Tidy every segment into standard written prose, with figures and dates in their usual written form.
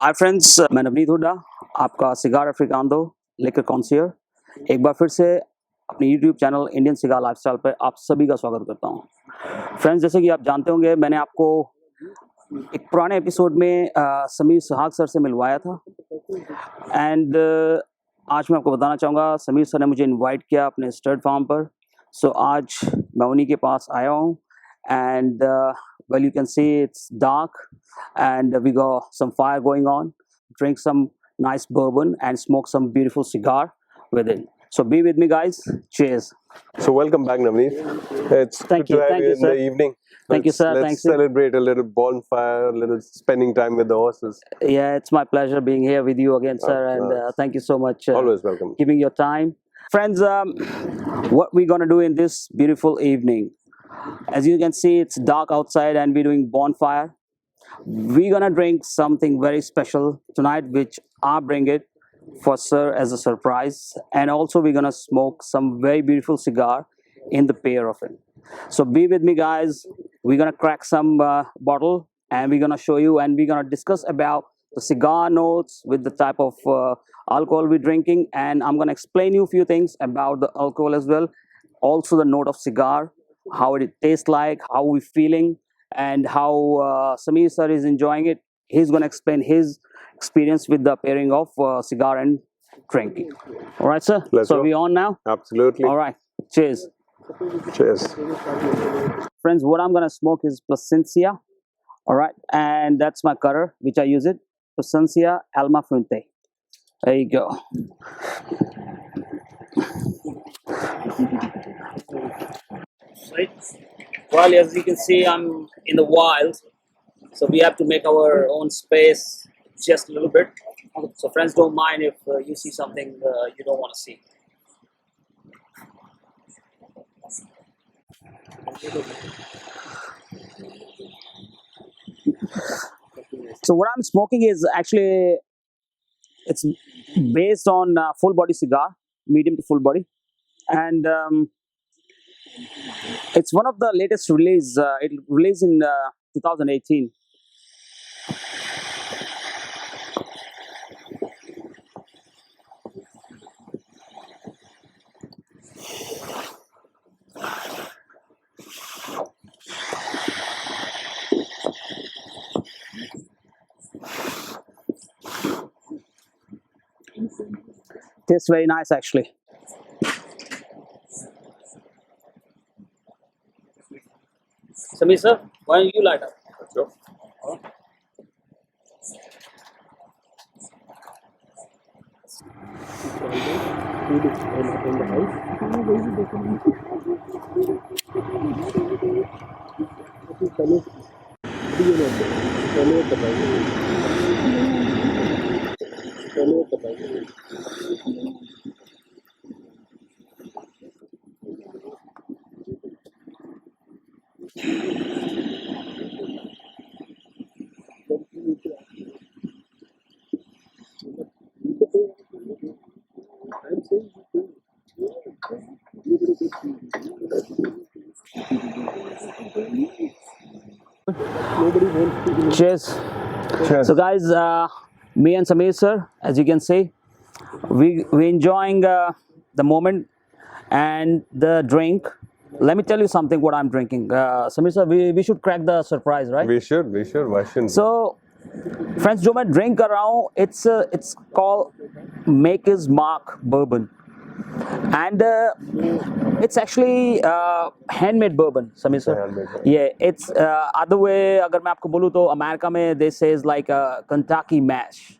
Hi friends, मैं नवनीत हुड्डा आपका cigar अफ्रीकानो लेकर कॉन्सियर एक बार फिर से अपने YouTube channel Indian cigar lifestyle पर आप सभी का स्वागत करता हूं। फ्रेंड्स, जैसे कि आप जानते होंगे, मैंने आपको एक पुराने एपिसोड में समीर सुहाग सर से मिलवाया था एंड आज मैं आपको बताना चाहूँगा, समीर सर ने मुझे इनवाइट किया अपने स्टड फार्म पर। सो आज मैं उन्हीं के पास आया हूँ and well, you can see it's dark and we got some fire going on. Drink some nice bourbon and smoke some beautiful cigar with it. So be with me, guys. Cheers. So welcome back, Navneet. It's Thank good to you. have Thank you you, in sir. the evening. Thank you, sir. Let's Thanks, sir. celebrate a little bonfire, a little spending time with the horses. Yeah, it's my pleasure being here with you again, sir. And thank you so much. Always welcome. Giving your time. Friends, what we're going to do in this beautiful evening. As you can see, it's dark outside and we're doing bonfire. We're gonna drink something very special tonight, which I bring it for sir as a surprise, and also we're gonna smoke some very beautiful cigar in the pair of it. So be with me, guys. We're gonna crack some bottle and we're gonna show you, and we're gonna discuss about the cigar notes with the type of alcohol we're drinking, and I'm gonna explain you a few things about the alcohol as well, also the note of cigar, how it tastes like, how we're feeling, and how Samir sir is enjoying it. He's going to explain his experience with the pairing of cigar and drinking. All right, sir? Let's So go. we on now? Absolutely. All right. Cheers. Cheers. Friends, what I'm going to smoke is Plasencia. All right. And that's my cutter, which I use it. Plasencia Alma Fuente. There you go. Right. Well, as you can see, I'm in the wild, so we have to make our own space just a little bit. So friends, don't mind if you see something you don't want to see. So what I'm smoking is actually, it's based on full body cigar, medium to full body, and it's one of the latest release. It released in 2018. Tastes very nice, actually. Samir sir, why don't you light up? Sure. Cheers. Cheers. So guys, me and Samir sir, as you can see, we enjoying the moment and the drink. Let me tell you something what I'm drinking. Samir sir, we should crack the surprise, right? We should. Why shouldn't So friends, जो मैं drink कर रहा हूँ, it's called Maker's Mark Bourbon, and it's actually handmade bourbon, Samir sir. Handmade, Yeah, it's other way. अगर मैं आपको बोलूँ तो अमेरिका में they say is like a Kentucky mash.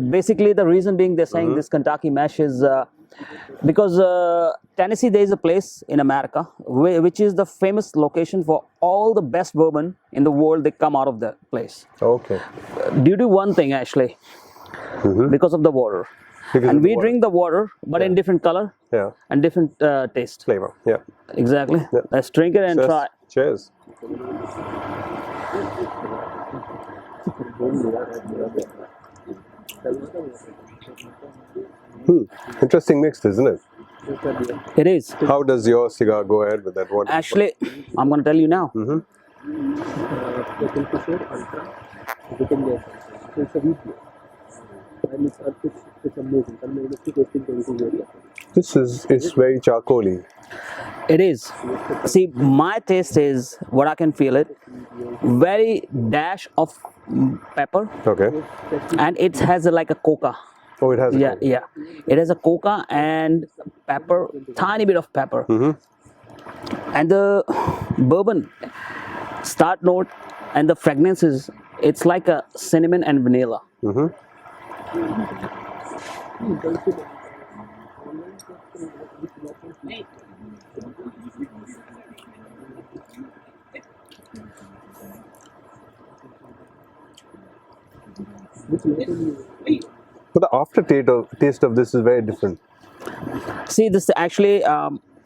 Basically, the reason being they're saying this Kentucky mash is because Tennessee, there is a place in America which is the famous location for all the best bourbon in the world. They come out of that place. Okay. Due to one thing, actually, because of the water. And we drink the water, but in different color, and different taste. Flavor. Yeah. Exactly. Yeah. Let's drink it and try. Cheers. Interesting mix, isn't it? It is. How does your cigar go ahead with that? What? Actually, I'm going to tell you now. it's a wheat beer, and it's amazing. I'm honestly tasting everything very often. This is it's very charcoaly. It is. See, my taste is what I can feel it. Very dash of pepper, Okay. and it has like a coca. Oh, it has. A Yeah, coke. yeah. It has a coca and pepper, tiny bit of pepper, and the bourbon start note and the fragrances. It's like a cinnamon and vanilla. But the taste of this is very different. See, this actually.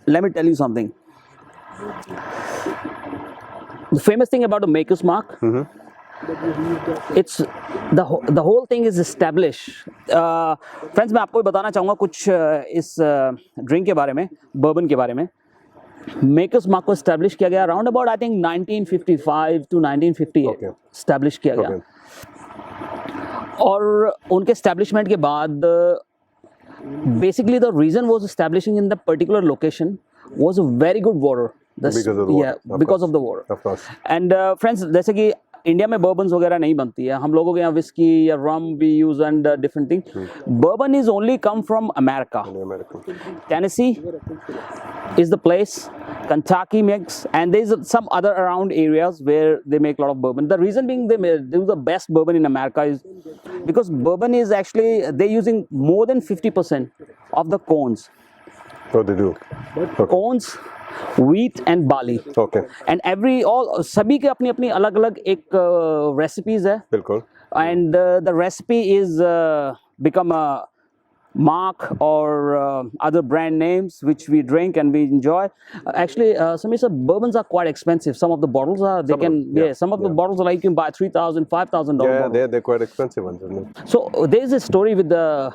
Let me tell you something. The famous thing about the Maker's Mark, it's the whole thing is established. Friends, मैं आपको बताना चाहूँगा कुछ इस drink के बारे में, bourbon के बारे में. Maker's Mark को establish किया गया around about I think 1955 to 1958 Okay. establish किया गया. Okay. और उनके establishment के बाद basically the reason was establishing in the particular location was a very good water. Because of the water. Yeah, because of the water. Of course. And friends, जैसे कि India में बर्बन्स वगैरह नहीं बनती है, हम लोगों के यहाँ विस्की या rum we use and different thing. Bourbon is only come from America. Tennessee is the place. Kentucky makes, and there's some other around areas where they make a lot of bourbon. The reason being they do the best bourbon in America is because bourbon is actually they're using more than 50% of the cones. Oh, they do. Okay. Cones, wheat and barley. Okay. And all सभी के अपनी अपनी अलग अलग एक recipes है. बिल्कुल. And the recipe is become a mark or other brand names which we drink and we enjoy. Actually, Samir sir, bourbons are quite expensive. Some of the bottles are some of the bottles are like you can buy $3,000, $5,000. Yeah, they're quite expensive ones, isn't it? So there's a story with the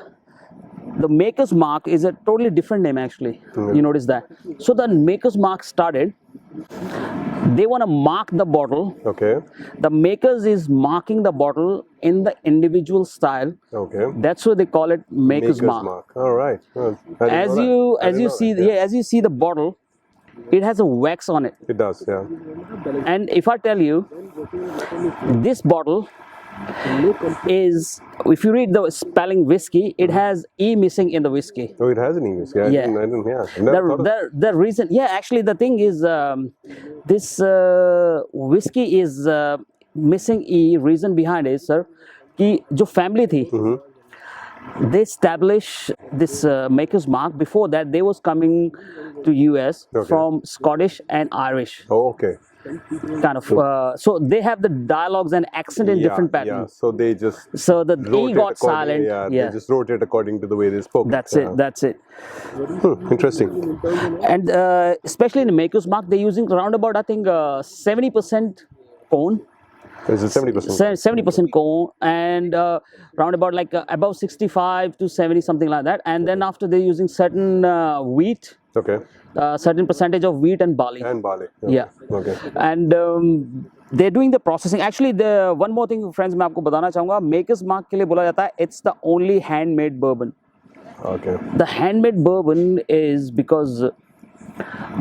Maker's Mark is a totally different name actually. You notice that. So the Maker's Mark started. They want to mark the bottle. Okay. The makers is marking the bottle in the individual style. Okay. That's why they call it Maker's Mark. All right. Well, As you see the bottle, it has a wax on it. It does, yeah. And if I tell you, this bottle is, if you read the spelling whiskey, it has E missing in the whiskey. Oh, it has an English. Yeah. Yeah. I didn't, yeah. The reason, actually the thing is, this whiskey is missing E. Reason behind it, sir, कि जो family थी, they established this Maker's Mark. Before that, they was coming to US from Scottish and Irish. Oh, okay. Kind of. So they have the dialogues and accent in different patterns. So they just the E got silent. Yeah, they just wrote it according to the way they spoke. That's it. That's it. Interesting. And especially in the Maker's Mark, they're using around about I think 70% cone. Is it 70%? 70% cone and round about like above 65 to 70, something like that. And then after they're using certain wheat. Okay. Certain percentage of wheat and barley. And barley. Yeah. Okay. And they're doing the processing. Actually, the one more thing, friends, मैं आपको बताना चाहूँगा. Maker's Mark के लिए बोला जाता है. It's the only handmade bourbon. Okay. The handmade bourbon is because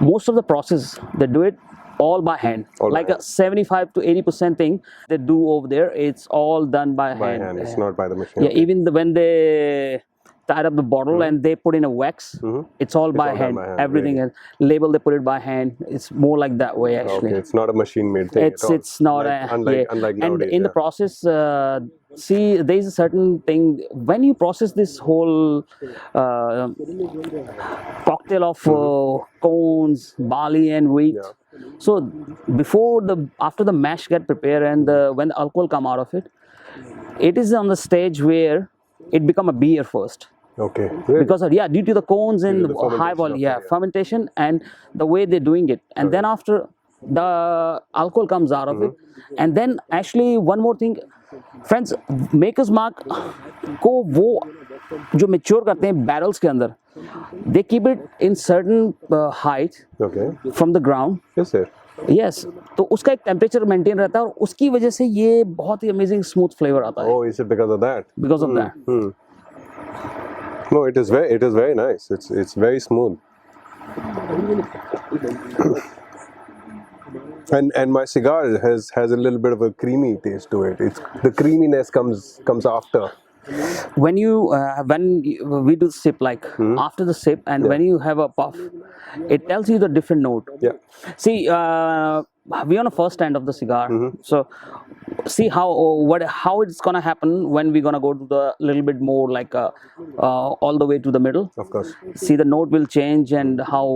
most of the process they do it all by hand. Like a 75 to 80% thing they do over there, it's all done by hand. By hand. It's not by the machine. Yeah. Even when they tied up the bottle and they put in a wax, it's all by hand. Everything else, label they put it by hand. It's more like that way actually. Okay, it's not a machine made thing. It's not unlike nowadays. And in the process, see, there is a certain thing when you process this whole cocktail of cones, barley, and wheat. So after the mash get prepared and when the alcohol come out of it, it is on the stage where it become a beer first. Okay. Really? Because due to the cones and high volume, fermentation and the way they're doing it, and then after the alcohol comes out of it, and then actually one more thing, friends, Maker's Mark को वो जो mature करते हैं barrels के अंदर, they keep it in certain height from from the ground. Yes, sir. Yes, तो उसका एक टेम्परेचर मेंटेन रहता है और उसकी वजह से ये बहुत ही अमेजिंग स्मूथ फ्लेवर आता है. Oh, is it because of that? Because of that. No, it is very nice. It's very smooth. And my cigar has a little bit of a creamy taste to it. It's the creaminess comes after. When we do sip, like after the sip, and when you have a puff, it tells you the different note. Yeah. See, we're on the first end of the cigar, so see how it's gonna happen when we're gonna go to the little bit more like all the way to the middle. Of course. See, the note will change and how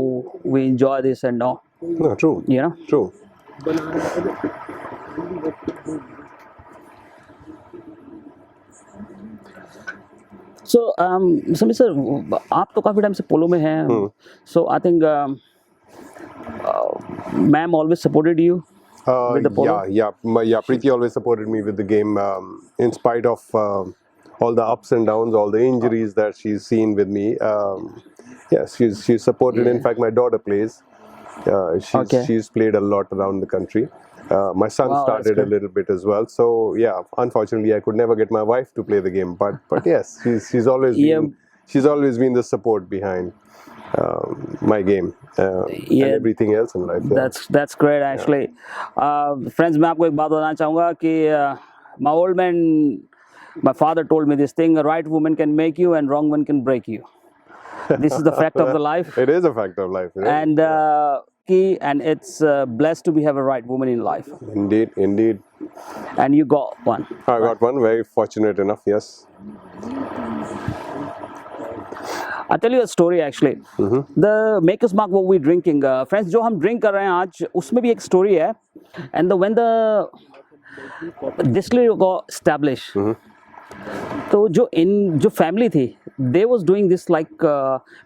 we enjoy this and all. No, true. You know. True. So, Samir sir, आप तो काफी time से पोलो में हैं. So I think ma'am always supported you with the polo. Yeah. Preeti always supported me with the game, in spite of all the ups and downs, all the injuries that she's seen with me. Yes, she's supported. In fact, my daughter plays. She's played a lot around the country. My son started a little bit as well. So yeah, unfortunately, I could never get my wife to play the game. But yes, she's always been the support behind my game and everything else in life. Yeah. That's great actually. Friends, मैं आपको एक बात बताना चाहूँगा कि my old man, my father told me this thing: a right woman can make you, and wrong one can break you. This is the fact of the life. It is a fact of life. And and it's blessed to have a right woman in life. Indeed. And you got one. I got one. Very fortunate enough. Yes. I'll tell you a story actually. The Maker's Mark what we're drinking, friends, जो हम drink कर रहे हैं आज, उसमें भी एक story है. And when the distillery got established, तो जो family थी, they was doing this like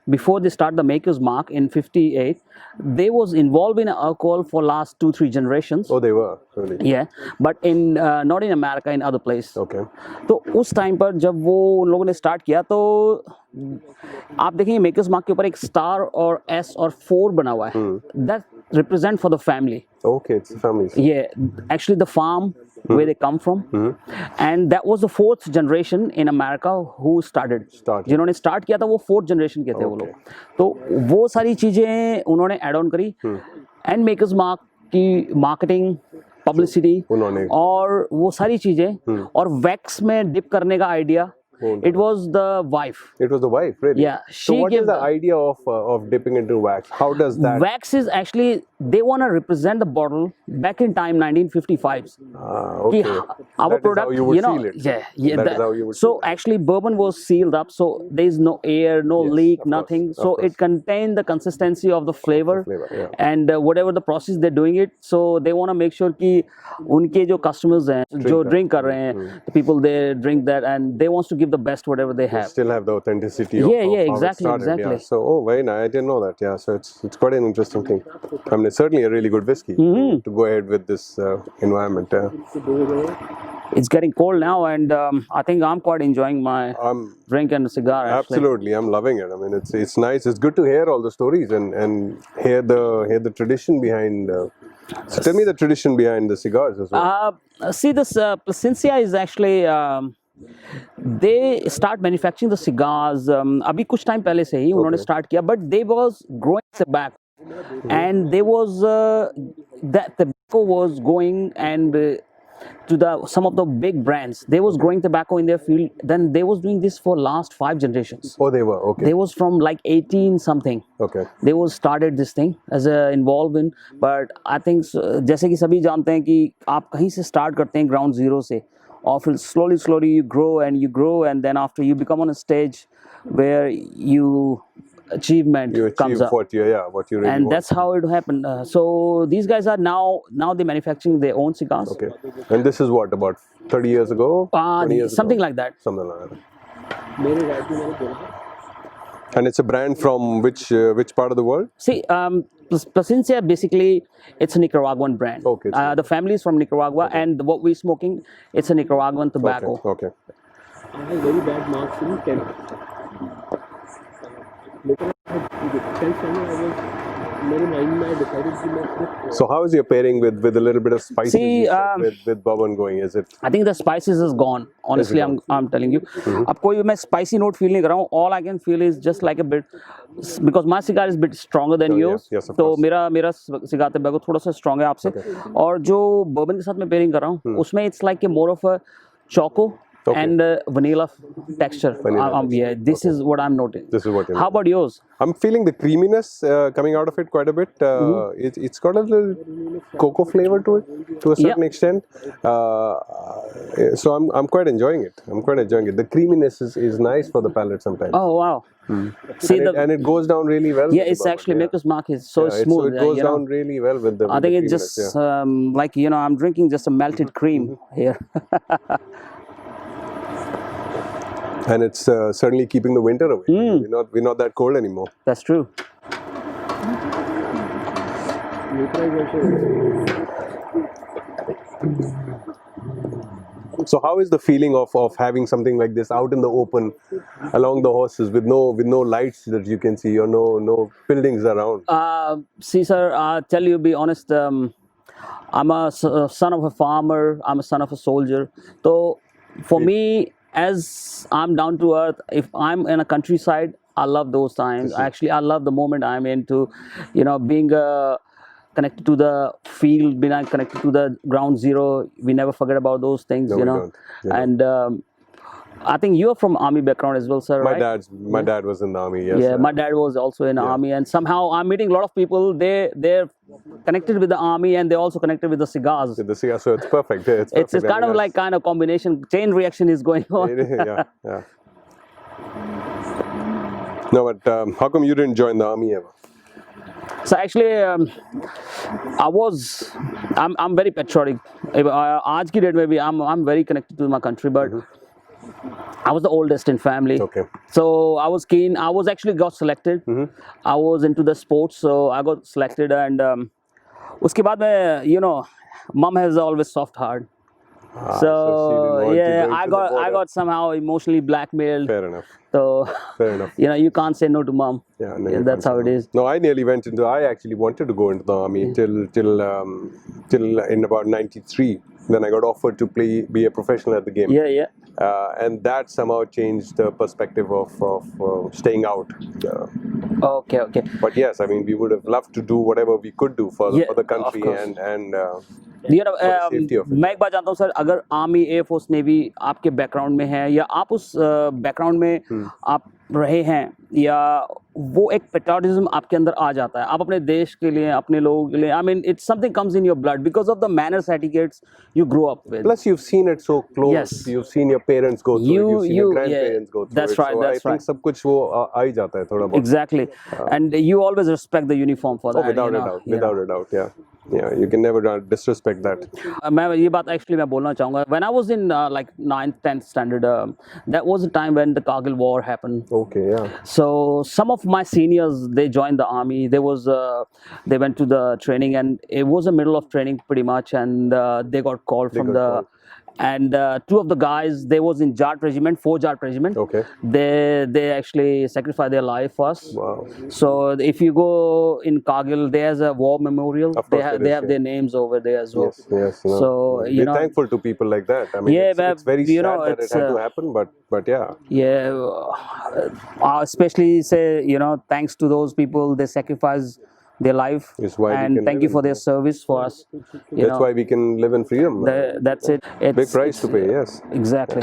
before they start the Maker's Mark in 58. They was involved in alcohol for last 2-3 generations. Oh, they were really. Yeah, but in not in America, in other place. Okay. तो उस time पर जब वो उन लोगों ने start किया तो आप देखेंगे मेकर्स मार्क के ऊपर एक स्टार और एस और 4 बना हुआ है. That represent for the family. Okay, it's the family. Yeah, actually the farm where they come from, and that was the 4th generation in America who started. जिन्होंने start किया था वो 4th generation के थे वो लोग. तो वो सारी चीजें उन्होंने ऐड ऑन करी एंड मेकर्स मार्क की मार्केटिंग पब्लिसिटी और वो सारी चीजें और वैक्स में डिप करने का idea. It was the wife. It was the wife, really? Yeah. So what is the idea of dipping into wax? How does that? Wax is actually, they want to represent the bottle back in time, 1955s. Okay. Our that product, is how you would you know, seal it. Yeah. That is how you would so seal it. actually, bourbon was sealed up, so there is no air, no leak, nothing. So it contained the consistency of the flavor, and whatever the process they're doing it. So they want to make sure कि उनके जो customers हैं, जो drink कर रहे हैं, the people they drink that, and they wants to give the best whatever they have. Still have the authenticity. Yeah, of exactly, how it started. exactly. Yeah. So, very nice. I didn't know that. Yeah, so it's quite an interesting thing. I mean, it's certainly a really good whiskey to go ahead with this environment. It's getting cold now, and I think I'm quite enjoying my drink and cigar. Actually. Absolutely, I'm loving it. I mean, it's nice. It's good to hear all the stories and hear the tradition behind. So tell me the tradition behind the cigars as well. See, this Placencia is actually. They start manufacturing the cigars. अभी कुछ time पहले से ही उन्होंने start किया, but they was growing tobacco, and they was that tobacco was going and to some of the big brands. They was growing tobacco in their field. Then they was doing this for last 5 generations. Oh, they were okay. They was from like 18 something. Okay. They was started this thing as a involved in. But I think जैसे कि सभी जानते हैं कि आप कहीं से start करते हैं ground zero से. Or slowly you grow and then after you become on a stage where achievement comes up. What you really and want. that's how it happened. So these guys are now they manufacturing their own cigars. Okay. And this is what, about 30 years ago? 20 years something ago? like that. Something like that. And it's a brand from which part of the world? See, Placencia basically it's a Nicaraguan brand. Okay. The family is from Nicaragua, and what we're smoking, it's a Nicaraguan tobacco. Okay. I have very bad marks in 10. Later, I was मेरे mind में decided कि मैं सिर्फ So how is your pairing with a little bit of spices See, you said, with bourbon going? Is it? I think the spices is gone. Honestly, gone? I'm telling you. अब कोई मैं spicy note feel नहीं कर रहा हूँ. All I can feel is just like a bit, because my cigar is a bit stronger than Oh, yeah. yours. Yes, of तो course. मेरा cigar tobacco थोड़ा सा strong है आपसे. और जो bourbon के साथ मैं pairing कर रहा हूँ, उसमें it's like a more of a choco and vanilla texture. Yeah, this is what I'm noting. This is what you're How about yours? I'm feeling the creaminess coming out of it quite a bit. It's got a little cocoa flavor to it, to a certain extent. So I'm quite enjoying it. The creaminess is nice for the palate sometimes. Oh wow! See and it goes down really well. Yeah, it's actually Maker's Mark is so smooth. So it goes down really well with the. I think it's just like I'm drinking just a melted cream here. And it's certainly keeping the winter away. We're not that cold anymore. That's true. So how is the feeling of having something like this out in the open, along the horses with no lights that you can see or no buildings around? See, sir, I'll tell you, be honest. I'm a son of a farmer. I'm a son of a soldier. So for me, as I'm down to earth, if I'm in a countryside, I love those times. Actually, I love the moment I'm into, being connected to the field, being connected to the ground zero. We never forget about those things, No, we don't. Yeah. And I think you're from army background as well, sir, right? My dad was in the army. Yes. Yeah, my dad was also in the army, and somehow I'm meeting a lot of people. They're connected with the army, and they're also connected with the cigars. With the cigar, so it's perfect. It's It's kind of like combination, chain reaction is going on. Yeah. No, but how come you didn't join the army ever? So actually, I'm very patriotic. आज की date में भी I'm very connected to my country, but I was the oldest in family. Okay. So I was keen. I was actually got selected. I was into the sports, so I got selected, and उसके बाद में mom has always soft heart. So yeah, I got somehow emotionally blackmailed. Fair enough. So Fair enough. you can't say no to mom. Yeah, no, Yeah, that's how it is. No, I nearly went into. I actually wanted to go into the army till in about '93. Then I got offered to be a professional at the game. Yeah. And that somehow changed the perspective of staying out. Okay. But yes, I mean, we would have loved to do whatever we could do for the country of course. and safety of it. मैं एक बात जानता हूँ sir, अगर army, air force, navy आपके background में है, या आप उस बैकग्राउंड में आप रहे हैं, या वो एक पेट्रियटिज्म आपके अंदर आ जाता है, आप अपने देश के लिए, अपने लोगों के लिए, I mean, it's something comes in your blood because of the manners, etiquettes you grew up with. Plus, you've seen it so close. Yes. You've seen your parents go through it. You've seen your grandparents go through that's it. Right, so that's I think सब कुछ वो आ ही जाता है थोड़ा बहुत. Exactly. And you always respect the uniform for that. Without a doubt, yeah. You can never disrespect that. मैं ये बात actually मैं बोलना चाहूँगा. When I was in like 9th, 10th standard, that was the time when the Kargil war happened. Okay, yeah. So some of my seniors, they joined the army. They went to the training, and it was the middle of training pretty much, and they got called from the. And two of the guys, they was in Jat regiment, 4 Jat regiment. Okay. They actually sacrificed their life for us. Wow. So if you go in Kargil, there's a war memorial. Of course they have their names over there as well. Yes. So we're thankful to people like that. I mean, it's very sad that it had to happen, but yeah. Yeah. Especially say thanks to those people, they sacrifice their life, and thank you for their service for us. That's why we can live in freedom. That's it. It's big price to pay. Yes. Exactly.